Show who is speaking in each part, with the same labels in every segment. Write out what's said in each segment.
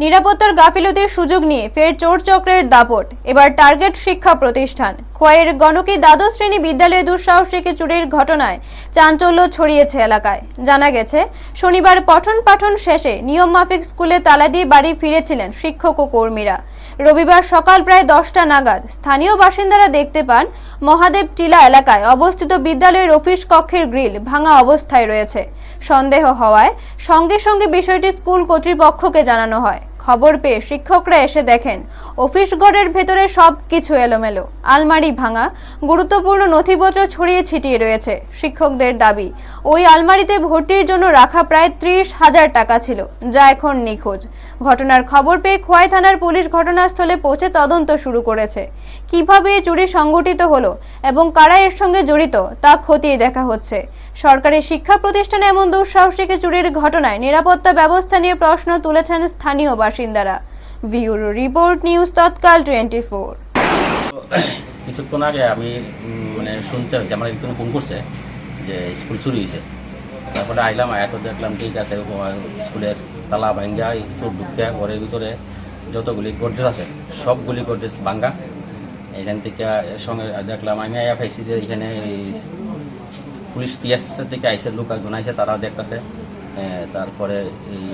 Speaker 1: নিরাপত্তার গাফিলতির সুযোগ নিয়ে ফের চোর চক্রের দাপট। এবার টার্গেট শিক্ষা প্রতিষ্ঠান। খোয়াইয়ের গণকি দ্বাদশ শ্রেণী বিদ্যালয়ে দুঃসাহসিক চুরির ঘটনায় চাঞ্চল্য ছড়িয়েছে এলাকায়। জানা গেছে, শনিবার পঠন পাঠন শেষে নিয়মমাফিক স্কুলে তালা দিয়ে বাড়ি ফিরেছিলেন শিক্ষক ও কর্মীরা। রবিবার সকাল প্রায় 10টা নাগাদ স্থানীয় বাসিন্দারা দেখতে পান মহাদেব টিলা এলাকায় অবস্থিত বিদ্যালয়ের অফিস কক্ষের গ্রিল ভাঙা অবস্থায় রয়েছে। সন্দেহ হওয়ায় সঙ্গে সঙ্গে বিষয়টি স্কুল কর্তৃপক্ষকে জানানো হয়। খবর পেয়ে শিক্ষকরা এসে দেখেন অফিস ঘরের ভেতরে সবকিছু এলোমেলো, আলমারি ভাঙা, গুরুত্বপূর্ণ নথিপত্র ছড়িয়ে ছিটিয়ে রয়েছে। শিক্ষকদের দাবি, ওই আলমারিতে ভর্তির জন্য রাখা প্রায় 30,000 টাকা ছিল, যা এখন নিখোঁজ। ঘটনার খবর পেয়ে খোয়াই থানার পুলিশ ঘটনাস্থলে পৌঁছে তদন্ত শুরু করেছে। কিভাবে চুরি সংঘটিত হলো এবং কারা এর সঙ্গে জড়িত তা খতিয়ে দেখা হচ্ছে। সরকারি শিক্ষা প্রতিষ্ঠানে এমন দুঃসাহসিক চুরির ঘটনায় নিরাপত্তা ব্যবস্থা নিয়ে প্রশ্ন তুলেছেন স্থানীয় বাসিন্দারা। ব্যুরো রিপোর্ট, নিউজ তৎকাল 24।
Speaker 2: কিছুক্ষণ আগে আমি শুনতে হচ্ছে আমার একজন ফোন করছে যে স্কুল চুরি হয়েছে। তারপরে আইলাম, এত দেখলাম ঠিক আছে, স্কুলের তালা ভাঙ্গা, চোর ঢুকিয়া ঘরের ভিতরে যতগুলি গোডরেজ আছে সবগুলি গোডরেজ ভাঙ্গা। এখান থেকে সঙ্গে দেখলাম আমি পাইছি যে এখানে পুলিশ পিএস থেকে আইসে, লোক একজন আইসে, তারা দেখতেছে। তারপরে এই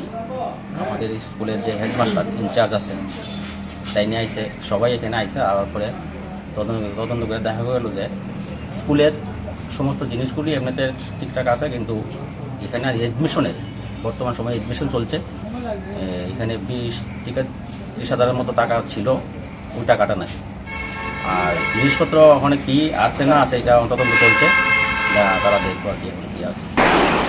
Speaker 2: আমাদের স্কুলের যে হেডমাস্টার ইনচার্জ আছে তাই নিয়ে আইসে, সবাই এখানে আইসে। আবার পরে তদন্ত করে দেখা গেল যে স্কুলের সমস্ত জিনিসগুলি এমনিতে ঠিকঠাক আছে, কিন্তু এখানে এডমিশনের বর্তমান সময়ে এডমিশন চলছে। এখানে 20-30,000 মতো টাকা ছিল, ওই টাকাটা নাই। আর জিনিসপত্র ওখানে কি আছে না আছে এটা তদন্ত চলছে, তারা দেখবো আর কি এখন কি আছে।